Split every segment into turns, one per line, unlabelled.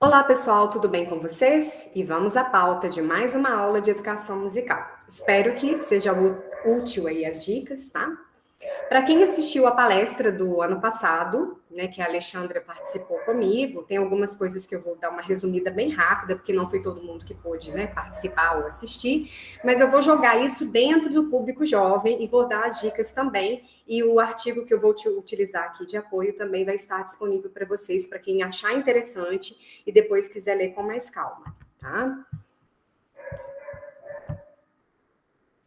Olá pessoal, tudo bem com vocês? E vamos à pauta de mais uma aula de educação musical. Espero que seja útil aí as dicas, tá? Para quem assistiu a palestra do ano passado, né, que a Alexandra participou comigo, tem algumas coisas que eu vou dar uma resumida bem rápida, porque não foi todo mundo que pôde, né, participar ou assistir, mas eu vou jogar isso dentro do público jovem e vou dar as dicas também, e o artigo que eu vou utilizar aqui de apoio também vai estar disponível para vocês, para quem achar interessante e depois quiser ler com mais calma, tá?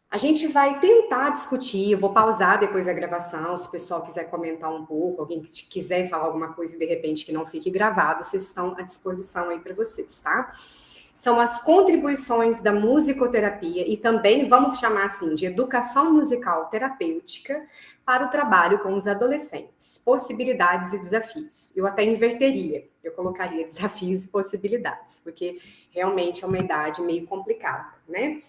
A gente vai tentar discutir, eu vou pausar depois a gravação, se o pessoal quiser comentar um pouco, alguém que quiser falar alguma coisa e de repente que não fique gravado, vocês estão à disposição aí para vocês, tá? São as contribuições da musicoterapia e também, vamos chamar assim, de educação musical terapêutica para o trabalho com os adolescentes, possibilidades e desafios. Eu até inverteria, eu colocaria desafios e possibilidades, porque realmente é uma idade meio complicada, né?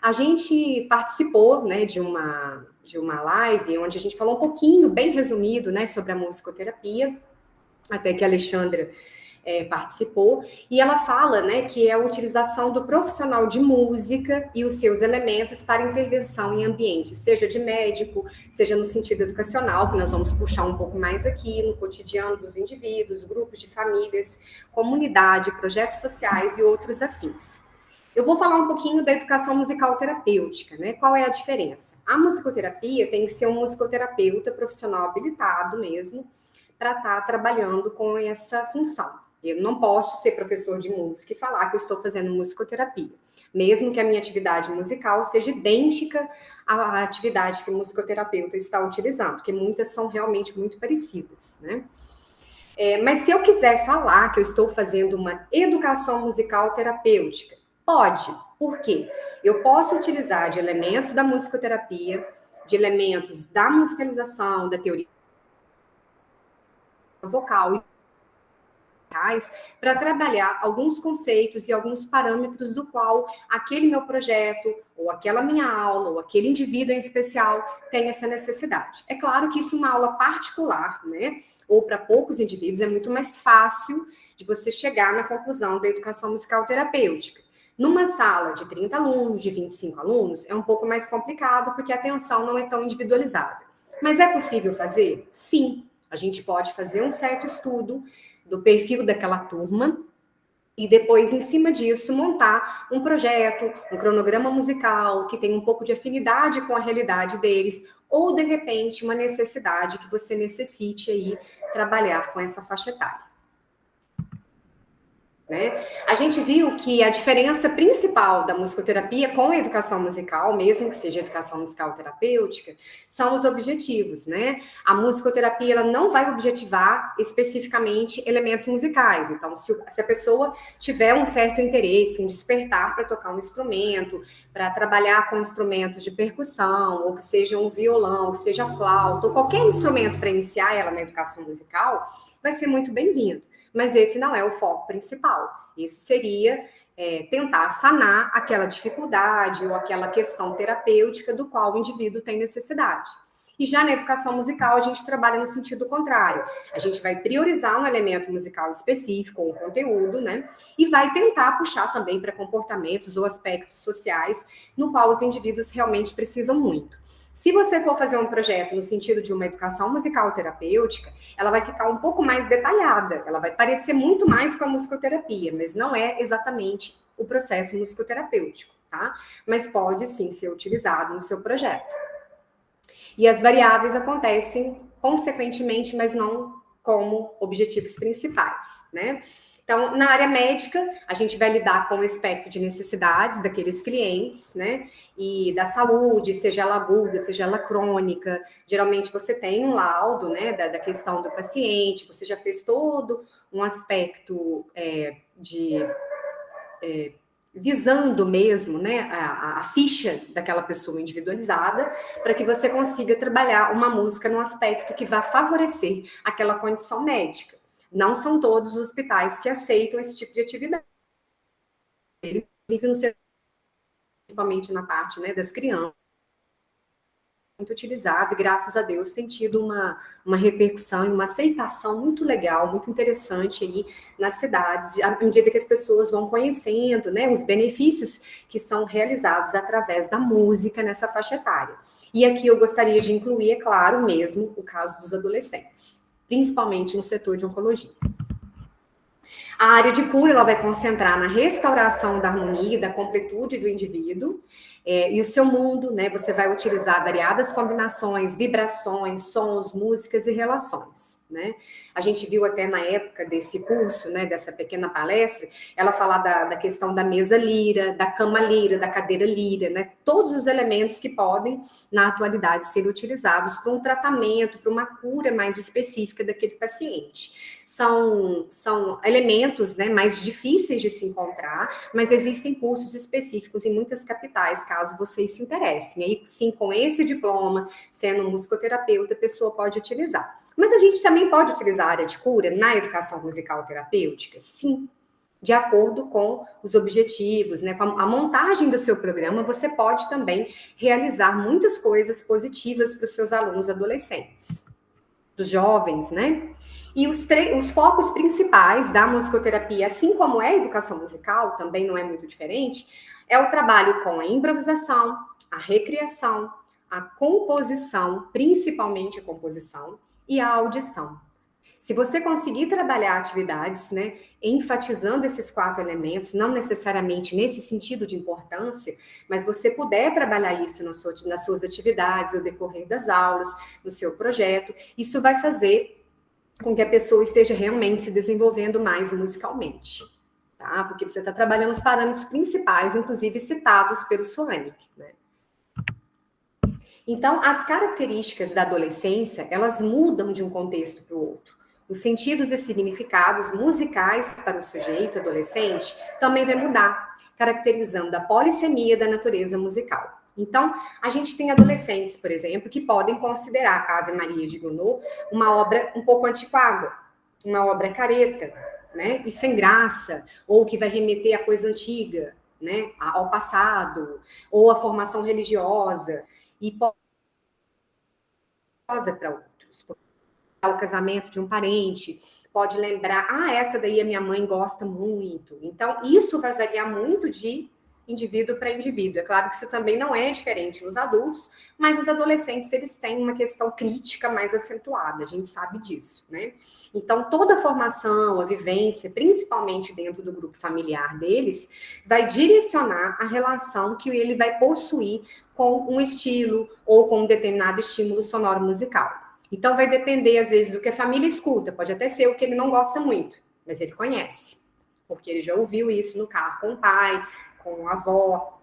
A gente participou, né, de uma live onde a gente falou um pouquinho, bem resumido, né, sobre a musicoterapia, até que a Alexandra participou, e ela fala, né, que é a utilização do profissional de música e os seus elementos para intervenção em ambientes, seja de médico, seja no sentido educacional, que nós vamos puxar um pouco mais aqui, no cotidiano dos indivíduos, grupos de famílias, comunidade, projetos sociais e outros afins. Eu vou falar um pouquinho da educação musical terapêutica, né? Qual é a diferença? A musicoterapia tem que ser um musicoterapeuta profissional habilitado mesmo para estar trabalhando com essa função. Eu não posso ser professor de música e falar que eu estou fazendo musicoterapia, mesmo que a minha atividade musical seja idêntica à atividade que o musicoterapeuta está utilizando, porque muitas são realmente muito parecidas, né? Mas se eu quiser falar que eu estou fazendo uma educação musical terapêutica, pode. Por quê? Eu posso utilizar de elementos da musicoterapia, de elementos da musicalização, da teoria vocal para trabalhar alguns conceitos e alguns parâmetros do qual aquele meu projeto, ou aquela minha aula, ou aquele indivíduo em especial tem essa necessidade. É claro que isso é uma aula particular, né? Ou para poucos indivíduos é muito mais fácil de você chegar na conclusão da educação musical terapêutica. Numa sala de 30 alunos, de 25 alunos, é um pouco mais complicado porque a atenção não é tão individualizada. Mas é possível fazer? Sim. A gente pode fazer um certo estudo do perfil daquela turma e depois, em cima disso, montar um projeto, um cronograma musical que tenha um pouco de afinidade com a realidade deles, ou, de repente, uma necessidade que você necessite aí trabalhar com essa faixa etária. Né? A gente viu que a diferença principal da musicoterapia com a educação musical, mesmo que seja educação musical terapêutica, são os objetivos, né? A musicoterapia ela não vai objetivar especificamente elementos musicais. Então, se a pessoa tiver um certo interesse, um despertar para tocar um instrumento, para trabalhar com instrumentos de percussão, ou que seja um violão, que seja flauta, ou qualquer instrumento para iniciar ela na educação musical, vai ser muito bem-vindo. Mas esse não é o foco principal. Esse seria tentar sanar aquela dificuldade ou aquela questão terapêutica do qual o indivíduo tem necessidade. E já na educação musical, a gente trabalha no sentido contrário. A gente vai priorizar um elemento musical específico, um conteúdo, né? E vai tentar puxar também para comportamentos ou aspectos sociais no qual os indivíduos realmente precisam muito. Se você for fazer um projeto no sentido de uma educação musical terapêutica, ela vai ficar um pouco mais detalhada, ela vai parecer muito mais com a musicoterapia, mas não é exatamente o processo musicoterapêutico, tá? Mas pode sim ser utilizado no seu projeto. E as variáveis acontecem consequentemente, mas não como objetivos principais, né? Então, na área médica, a gente vai lidar com o espectro de necessidades daqueles clientes, né? E da saúde, seja ela aguda, seja ela crônica. Geralmente você tem um laudo, né, da questão do paciente, você já fez todo um aspecto visando mesmo, né, a ficha daquela pessoa individualizada, para que você consiga trabalhar uma música num aspecto que vá favorecer aquela condição médica. Não são todos os hospitais que aceitam esse tipo de atividade. Eles vivem no principalmente na parte, né, das crianças. muito utilizado e, graças a Deus, tem tido uma repercussão e uma aceitação muito legal, muito interessante aí nas cidades, à medida que as pessoas vão conhecendo, né, os benefícios que são realizados através da música nessa faixa etária. E aqui eu gostaria de incluir, é claro mesmo, o caso dos adolescentes, principalmente no setor de oncologia. A área de cura ela vai concentrar na restauração da harmonia, da completude do indivíduo, e o seu mundo, né? Você vai utilizar variadas combinações, vibrações, sons, músicas e relações, né? A gente viu até na época desse curso, né? Dessa pequena palestra, ela falar da questão da mesa lira, da cama lira, da cadeira lira, né? Todos os elementos que podem, na atualidade, ser utilizados para um tratamento, para uma cura mais específica daquele paciente. São elementos, né, mais difíceis de se encontrar, mas existem cursos específicos em muitas capitais, caso vocês se interessem. Aí, sim, com esse diploma, sendo um musicoterapeuta, a pessoa pode utilizar. Mas a gente também pode utilizar a área de cura na educação musical terapêutica? Sim, de acordo com os objetivos, né, com a montagem do seu programa, você pode também realizar muitas coisas positivas para os seus alunos adolescentes, dos jovens, né? E os focos principais da musicoterapia, assim como é a educação musical, também não é muito diferente, é o trabalho com a improvisação, a recriação, a composição, principalmente a composição, e a audição. Se você conseguir trabalhar atividades, né, enfatizando esses 4 elementos, não necessariamente nesse sentido de importância, mas você puder trabalhar isso nas suas atividades, ao decorrer das aulas, no seu projeto, isso vai fazer com que a pessoa esteja realmente se desenvolvendo mais musicalmente, tá? Porque você está trabalhando os parâmetros principais, inclusive citados pelo Suanik, né? Então, as características da adolescência, elas mudam de um contexto para o outro. Os sentidos e significados musicais para o sujeito adolescente também vai mudar, caracterizando a polissemia da natureza musical. Então, a gente tem adolescentes, por exemplo, que podem considerar a Ave Maria de Gounod uma obra um pouco antiquada, uma obra careta, né, e sem graça, ou que vai remeter a coisa antiga, né, ao passado, ou a formação religiosa, e para outros. O casamento de um parente, pode lembrar, essa daí a minha mãe gosta muito. Então, isso vai variar muito de indivíduo para indivíduo. É claro que isso também não é diferente nos adultos, mas os adolescentes, eles têm uma questão crítica mais acentuada, a gente sabe disso, né? Então, toda a formação, a vivência, principalmente dentro do grupo familiar deles, vai direcionar a relação que ele vai possuir com um estilo ou com um determinado estímulo sonoro musical. Então, vai depender, às vezes, do que a família escuta. Pode até ser o que ele não gosta muito, mas ele conhece, porque ele já ouviu isso no carro com o pai, com a avó,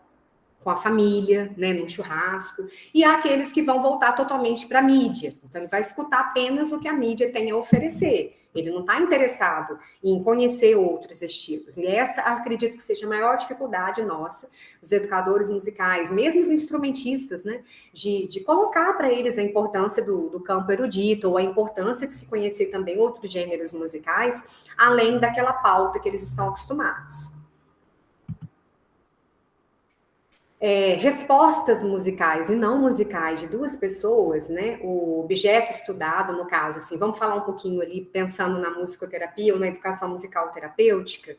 com a família, né, num churrasco. E há aqueles que vão voltar totalmente para a mídia. Então, ele vai escutar apenas o que a mídia tem a oferecer. Ele não está interessado em conhecer outros estilos. E essa, acredito que seja a maior dificuldade nossa, os educadores musicais, mesmo os instrumentistas, né, de colocar para eles a importância do campo erudito, ou a importância de se conhecer também outros gêneros musicais, além daquela pauta que eles estão acostumados. Respostas musicais e não musicais de duas pessoas, né? O objeto estudado, no caso, assim, vamos falar um pouquinho ali, pensando na musicoterapia ou na educação musical terapêutica.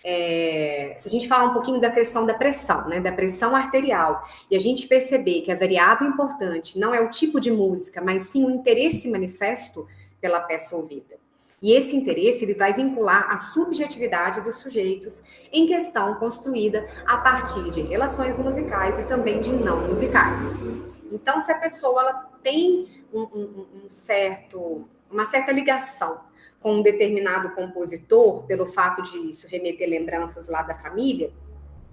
Se a gente falar um pouquinho da questão da pressão, né? Da pressão arterial, e a gente perceber que a variável importante não é o tipo de música, mas sim o interesse manifesto pela peça ouvida. E esse interesse ele vai vincular a subjetividade dos sujeitos em questão construída a partir de relações musicais e também de não musicais. Então, se a pessoa ela tem uma certa ligação com um determinado compositor, pelo fato de isso remeter lembranças lá da família,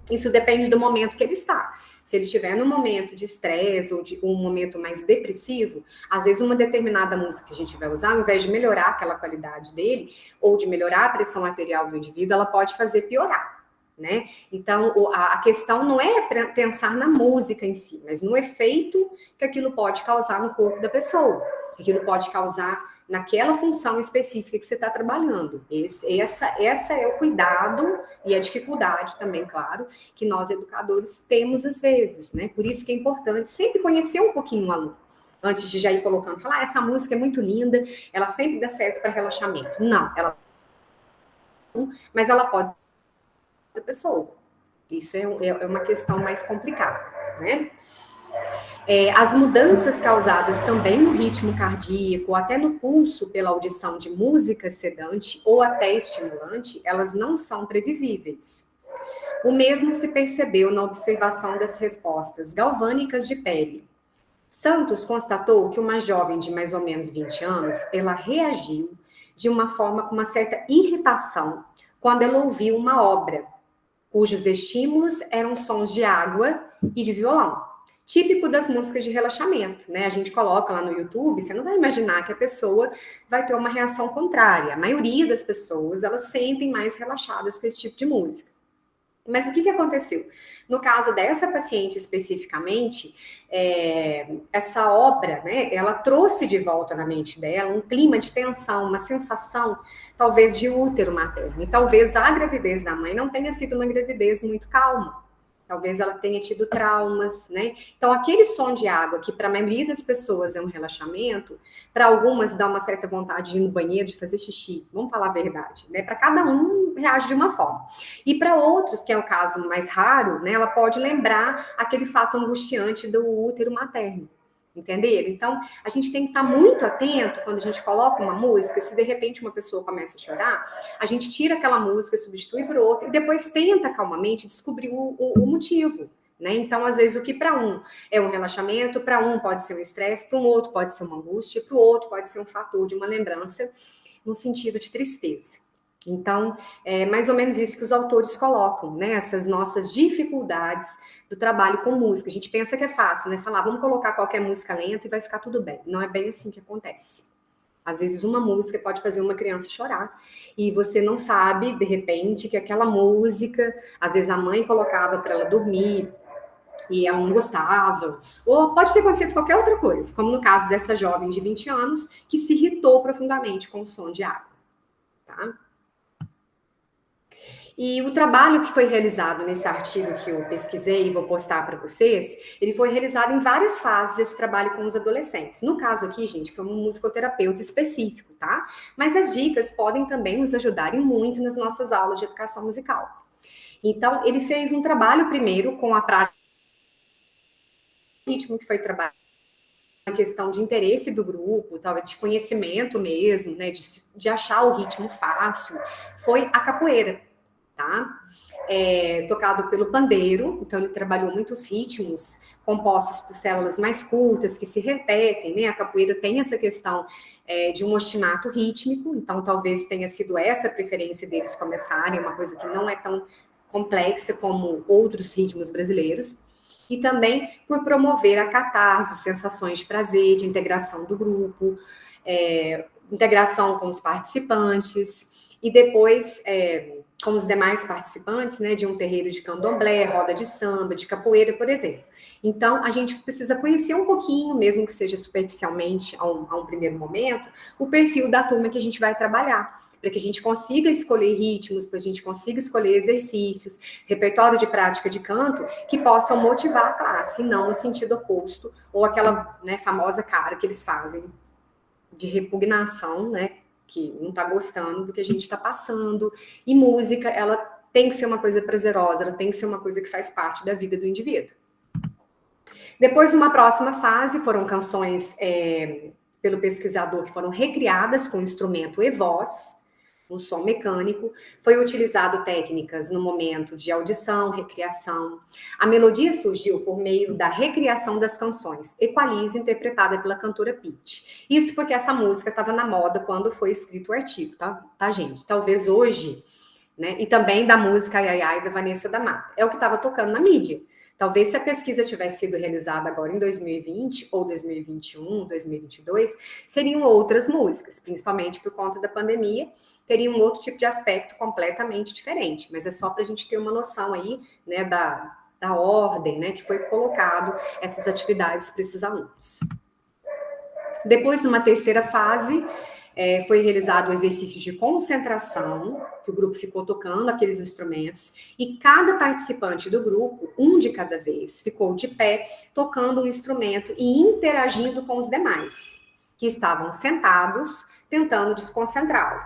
isso depende do momento que ele está. Se ele estiver num momento de estresse ou de um momento mais depressivo, às vezes uma determinada música que a gente vai usar, ao invés de melhorar aquela qualidade dele, ou de melhorar a pressão arterial do indivíduo, ela pode fazer piorar, né? Então, a questão não é pensar na música em si, mas no efeito que aquilo pode causar no corpo da pessoa, que aquilo pode causar naquela função específica que você está trabalhando. Essa é o cuidado e a dificuldade também, claro, que nós educadores temos às vezes, né? Por isso que é importante sempre conhecer um pouquinho o aluno. antes de já ir colocando, falar, essa música é muito linda, ela sempre dá certo para relaxamento. Não, mas ela pode ser da pessoa. Isso é uma questão mais complicada, né? As mudanças causadas também no ritmo cardíaco, ou até no pulso pela audição de música sedante ou até estimulante, elas não são previsíveis. O mesmo se percebeu na observação das respostas galvânicas de pele. Santos constatou que uma jovem de mais ou menos 20 anos, ela reagiu de uma forma com uma certa irritação quando ela ouviu uma obra, cujos estímulos eram sons de água e de violão. Típico das músicas de relaxamento, né? A gente coloca lá no YouTube, você não vai imaginar que a pessoa vai ter uma reação contrária. A maioria das pessoas, elas sentem mais relaxadas com esse tipo de música. Mas o que aconteceu? No caso dessa paciente especificamente, essa obra, né, ela trouxe de volta na mente dela um clima de tensão, uma sensação, talvez, de útero materno. E talvez a gravidez da mãe não tenha sido uma gravidez muito calma. Talvez ela tenha tido traumas, né? Então, aquele som de água, que para a maioria das pessoas é um relaxamento, para algumas dá uma certa vontade de ir no banheiro, de fazer xixi. Vamos falar a verdade, né? Para cada um reage de uma forma. E para outros, que é o caso mais raro, né? Ela pode lembrar aquele fato angustiante do útero materno. Entenderam? Então, a gente tem que estar muito atento quando a gente coloca uma música, se de repente uma pessoa começa a chorar, a gente tira aquela música, substitui por outra, e depois tenta calmamente descobrir o motivo. Né? Então, às vezes, o que para um é um relaxamento, para um pode ser um estresse, para um outro pode ser uma angústia, para o outro pode ser um fator de uma lembrança no sentido de tristeza. Então, é mais ou menos isso que os autores colocam, né? Essas nossas dificuldades do trabalho com música. A gente pensa que é fácil, né? Falar, vamos colocar qualquer música lenta e vai ficar tudo bem. Não é bem assim que acontece. Às vezes uma música pode fazer uma criança chorar e você não sabe, de repente, que aquela música, às vezes a mãe colocava para ela dormir e ela não gostava. Ou pode ter acontecido qualquer outra coisa, como no caso dessa jovem de 20 anos que se irritou profundamente com o som de água, tá? E o trabalho que foi realizado nesse artigo que eu pesquisei e vou postar para vocês, ele foi realizado em várias fases, esse trabalho com os adolescentes. No caso aqui, gente, foi um musicoterapeuta específico, tá? Mas as dicas podem também nos ajudarem muito nas nossas aulas de educação musical. Então, ele fez um trabalho primeiro com a prática do ritmo que foi trabalhado, uma questão de interesse do grupo, talvez de conhecimento mesmo, né, de achar o ritmo fácil, foi a capoeira, tá? Tocado pelo pandeiro, então ele trabalhou muitos ritmos compostos por células mais curtas, que se repetem, né? A capoeira tem essa questão de um ostinato rítmico, então talvez tenha sido essa a preferência deles começarem, uma coisa que não é tão complexa como outros ritmos brasileiros, e também por promover a catarse, sensações de prazer, de integração do grupo, integração com os participantes, e depois com os demais participantes, né, de um terreiro de candomblé, roda de samba, de capoeira, por exemplo. Então, a gente precisa conhecer um pouquinho, mesmo que seja superficialmente a um primeiro momento, o perfil da turma que a gente vai trabalhar, para que a gente consiga escolher ritmos, para a gente consiga escolher exercícios, repertório de prática de canto, que possam motivar a classe, e não no sentido oposto, ou aquela, né, famosa cara que eles fazem de repugnação, né, que não está gostando do que a gente está passando. E música, ela tem que ser uma coisa prazerosa, ela tem que ser uma coisa que faz parte da vida do indivíduo. Depois, uma próxima fase, foram canções pelo pesquisador que foram recriadas com instrumento e voz, um som mecânico. Foi utilizado técnicas no momento de audição, recriação. A melodia surgiu por meio da recriação das canções, Equalize, interpretada pela cantora Pitty. Isso porque essa música estava na moda quando foi escrito o artigo, tá, gente? Talvez hoje, né? E também da música Ai Ai Ai, da Vanessa da Mata. É o que estava tocando na mídia. Talvez se a pesquisa tivesse sido realizada agora em 2020, ou 2021, 2022, seriam outras músicas, principalmente por conta da pandemia, teria um outro tipo de aspecto completamente diferente, mas é só para a gente ter uma noção aí, né, da ordem, né, que foi colocado essas atividades para esses alunos. Depois, numa terceira fase, Foi realizado o exercício de concentração, que o grupo ficou tocando aqueles instrumentos, e cada participante do grupo, um de cada vez, ficou de pé, tocando um instrumento e interagindo com os demais, que estavam sentados, tentando desconcentrá-lo.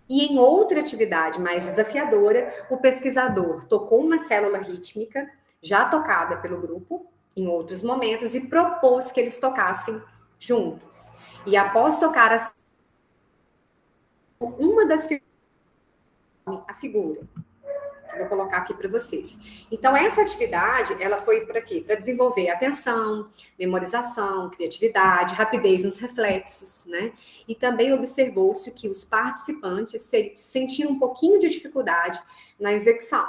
E em outra atividade mais desafiadora, o pesquisador tocou uma célula rítmica, já tocada pelo grupo, em outros momentos, e propôs que eles tocassem juntos. E após tocar uma das figuras, a figura, que eu vou colocar aqui para vocês. Então, essa atividade, ela foi para quê? Para desenvolver atenção, memorização, criatividade, rapidez nos reflexos, né? E também observou-se que os participantes sentiram um pouquinho de dificuldade na execução.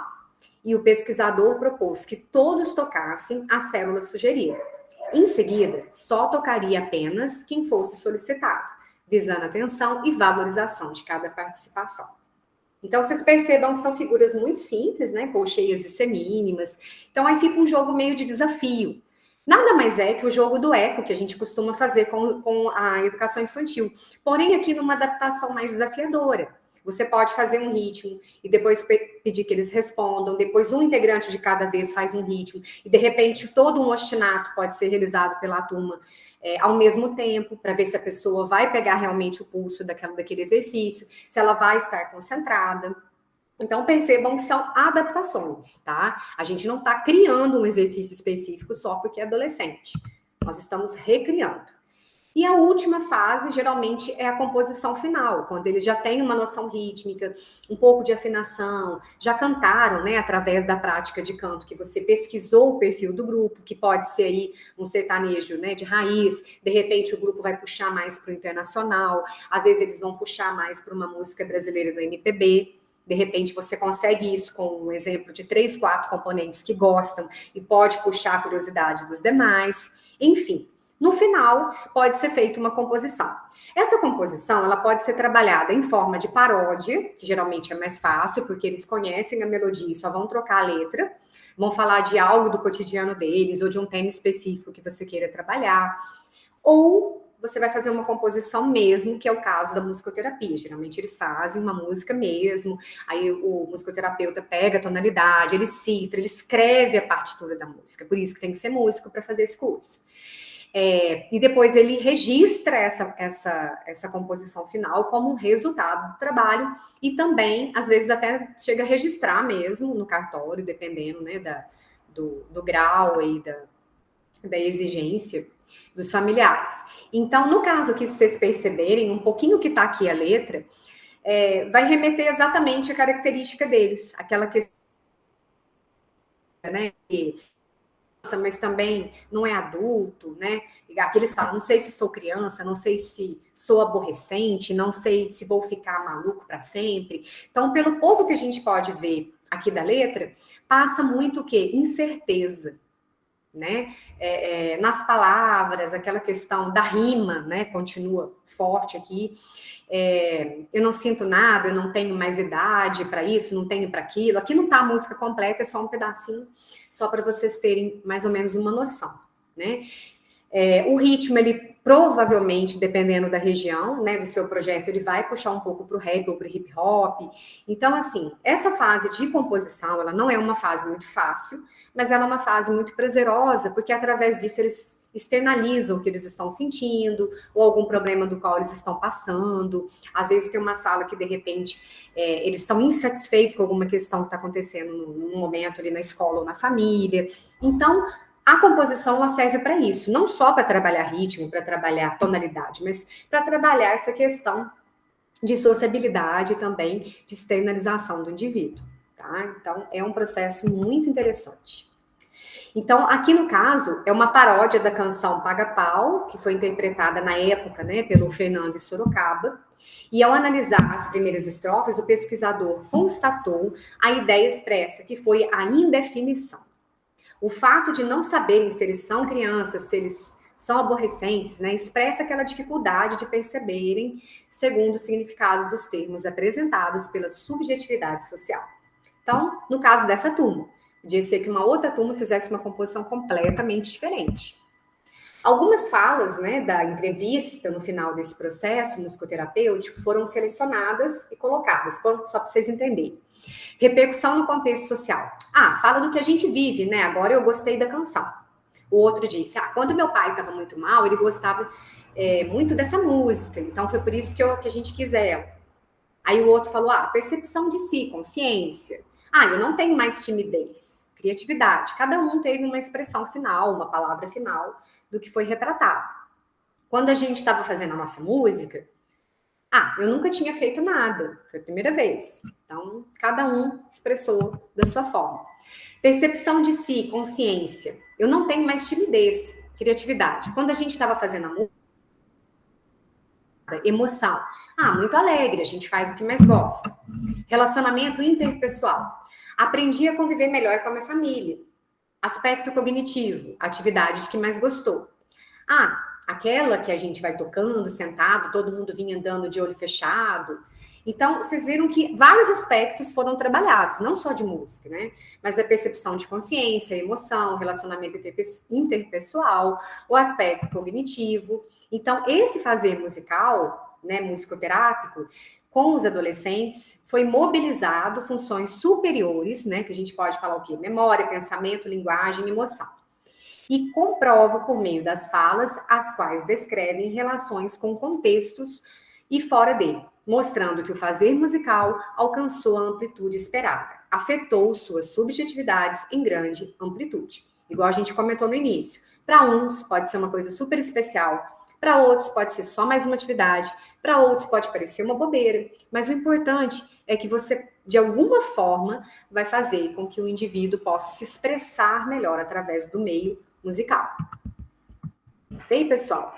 E o pesquisador propôs que todos tocassem a célula sugerida. Em seguida, só tocaria apenas quem fosse solicitado, visando a atenção e valorização de cada participação. Então, vocês percebam que são figuras muito simples, né? Colcheias e semínimas. Então, aí fica um jogo meio de desafio. Nada mais é que o jogo do eco que a gente costuma fazer com a educação infantil. Porém, aqui numa adaptação mais desafiadora. Você pode fazer um ritmo e depois pedir que eles respondam. Depois, um integrante de cada vez faz um ritmo. E, de repente, todo um ostinato pode ser realizado pela turma ao mesmo tempo, para ver se a pessoa vai pegar realmente o pulso daquele exercício, se ela vai estar concentrada. Então, percebam que são adaptações, tá? A gente não está criando um exercício específico só porque é adolescente. Nós estamos recriando. E a última fase, geralmente, é a composição final, quando eles já têm uma noção rítmica, um pouco de afinação, já cantaram, né, através da prática de canto, que você pesquisou o perfil do grupo, que pode ser aí um sertanejo, né, de raiz, de repente o grupo vai puxar mais para o internacional, às vezes eles vão puxar mais para uma música brasileira do MPB, de repente você consegue isso com um exemplo de 3, 4 componentes que gostam e pode puxar a curiosidade dos demais, enfim. No final, pode ser feita uma composição. Essa composição, ela pode ser trabalhada em forma de paródia, que geralmente é mais fácil, porque eles conhecem a melodia e só vão trocar a letra, vão falar de algo do cotidiano deles, ou de um tema específico que você queira trabalhar, ou você vai fazer uma composição mesmo, que é o caso da musicoterapia. Geralmente eles fazem uma música mesmo, aí o musicoterapeuta pega a tonalidade, ele cifra, ele escreve a partitura da música, por isso que tem que ser músico para fazer esse curso. E depois ele registra essa composição final como um resultado do trabalho e também, às vezes, até chega a registrar mesmo no cartório, dependendo, né, do grau e da exigência dos familiares. Então, no caso que vocês perceberem, um pouquinho que está aqui a letra, vai remeter exatamente a característica deles, aquela questão, né, mas também não é adulto, né? Aqui eles falam, não sei se sou criança, não sei se sou aborrecente, não sei se vou ficar maluco para sempre. Então, pelo pouco que a gente pode ver aqui da letra, passa muito o quê? Incerteza, né? Nas palavras, aquela questão da rima, né? Continua forte aqui. Eu não sinto nada, eu não tenho mais idade para isso, não tenho para aquilo. Aqui não está a música completa, é só um pedacinho, só para vocês terem mais ou menos uma noção, né? O ritmo, ele provavelmente, dependendo da região, né, do seu projeto, ele vai puxar um pouco para o rap ou para o hip hop. Então, assim, essa fase de composição, ela não é uma fase muito fácil, mas ela é uma fase muito prazerosa, porque através disso eles externalizam o que eles estão sentindo, ou algum problema do qual eles estão passando. Às vezes tem uma sala que, de repente, eles estão insatisfeitos com alguma questão que está acontecendo no momento ali na escola ou na família. Então, a composição, ela serve para isso, não só para trabalhar ritmo, para trabalhar tonalidade, mas para trabalhar essa questão de sociabilidade também, de externalização do indivíduo, tá? Então, é um processo muito interessante. Então, aqui no caso, é uma paródia da canção Paga Pau, que foi interpretada na época, né, pelo Fernando de Sorocaba, e ao analisar as primeiras estrofes, o pesquisador constatou a ideia expressa, que foi a indefinição. O fato de não saberem se eles são crianças, se eles são aborrecentes, né, expressa aquela dificuldade de perceberem segundo os significados dos termos apresentados pela subjetividade social. Então, no caso dessa turma, podia ser que uma outra turma fizesse uma composição completamente diferente. Algumas falas, né, da entrevista no final desse processo musicoterapêutico foram selecionadas e colocadas, só para vocês entenderem. Repercussão no contexto social. Fala do que a gente vive, né? Agora eu gostei da canção. O outro disse, quando meu pai estava muito mal, ele gostava muito dessa música, então foi por isso que a gente quis ela. Aí o outro falou, percepção de si, consciência. Eu não tenho mais timidez, criatividade. Cada um teve uma expressão final, uma palavra final do que foi retratado. Quando a gente estava fazendo a nossa música, eu nunca tinha feito nada, foi a primeira vez. Então, cada um expressou da sua forma. Percepção de si, consciência. Eu não tenho mais timidez, criatividade. Quando a gente estava fazendo a música, emoção. Muito alegre, a gente faz o que mais gosta. Relacionamento interpessoal. Aprendi a conviver melhor com a minha família. Aspecto cognitivo, atividade de que mais gostou. Aquela que a gente vai tocando, sentado, todo mundo vinha andando de olho fechado. Então, vocês viram que vários aspectos foram trabalhados, não só de música, né? Mas a percepção de consciência, emoção, relacionamento interpessoal, o aspecto cognitivo. Então, esse fazer musical, né, musicoterápico, com os adolescentes, foi mobilizado funções superiores, né, que a gente pode falar o quê? Memória, pensamento, linguagem, emoção. E comprova por meio das falas, as quais descrevem relações com contextos e fora dele, mostrando que o fazer musical alcançou a amplitude esperada, afetou suas subjetividades em grande amplitude. Igual a gente comentou no início, para uns pode ser uma coisa super especial, para outros pode ser só mais uma atividade, para outros pode parecer uma bobeira, mas o importante é que você, de alguma forma, vai fazer com que o indivíduo possa se expressar melhor através do meio musical. Ok, pessoal?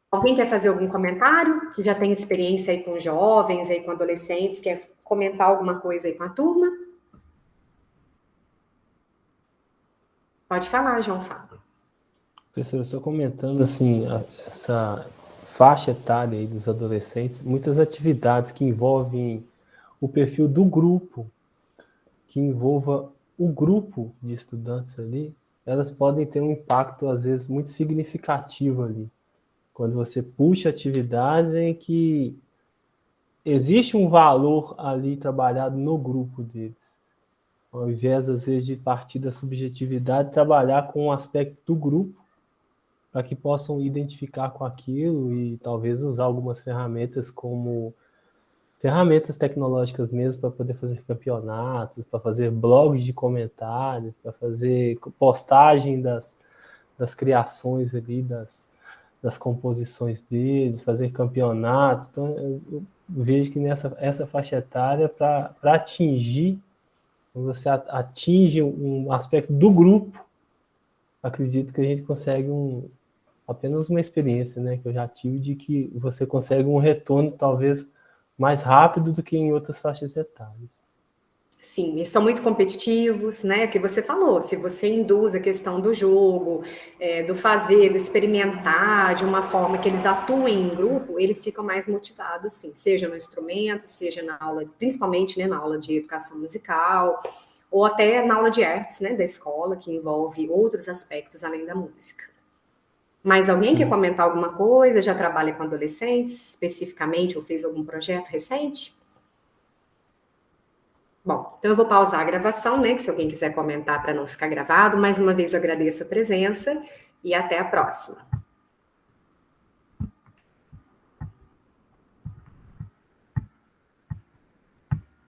Alguém quer fazer algum comentário? Que já tem experiência aí com jovens, aí com adolescentes, quer comentar alguma coisa aí com a turma? Pode falar, João Fábio.
Professor, só comentando assim, essa faixa etária aí dos adolescentes, muitas atividades que envolvem o perfil do grupo, que envolva o grupo de estudantes ali, elas podem ter um impacto, às vezes, muito significativo ali. Quando você puxa atividades em que existe um valor ali trabalhado no grupo deles. Ao invés, às vezes, de partir da subjetividade, trabalhar com o aspecto do grupo, para que possam identificar com aquilo e talvez usar algumas ferramentas como ferramentas tecnológicas mesmo para poder fazer campeonatos, para fazer blogs de comentários, para fazer postagem das criações ali, das composições deles, fazer campeonatos. Então, eu vejo que essa faixa etária, para atingir, quando você atinge um aspecto do grupo, acredito que a gente consegue apenas uma experiência, né, que eu já tive, de que você consegue um retorno talvez mais rápido do que em outras faixas etárias.
Sim, eles são muito competitivos, né? Que você falou, se você induz a questão do jogo, do fazer, do experimentar, de uma forma que eles atuem em grupo, eles ficam mais motivados, sim, seja no instrumento, seja na aula, principalmente, né, na aula de educação musical, ou até na aula de artes, né, da escola, que envolve outros aspectos além da música. Mas alguém quer comentar alguma coisa? Já trabalha com adolescentes, especificamente, ou fez algum projeto recente? Bom, então eu vou pausar a gravação, né? Que se alguém quiser comentar para não ficar gravado, mais uma vez eu agradeço a presença e até a próxima.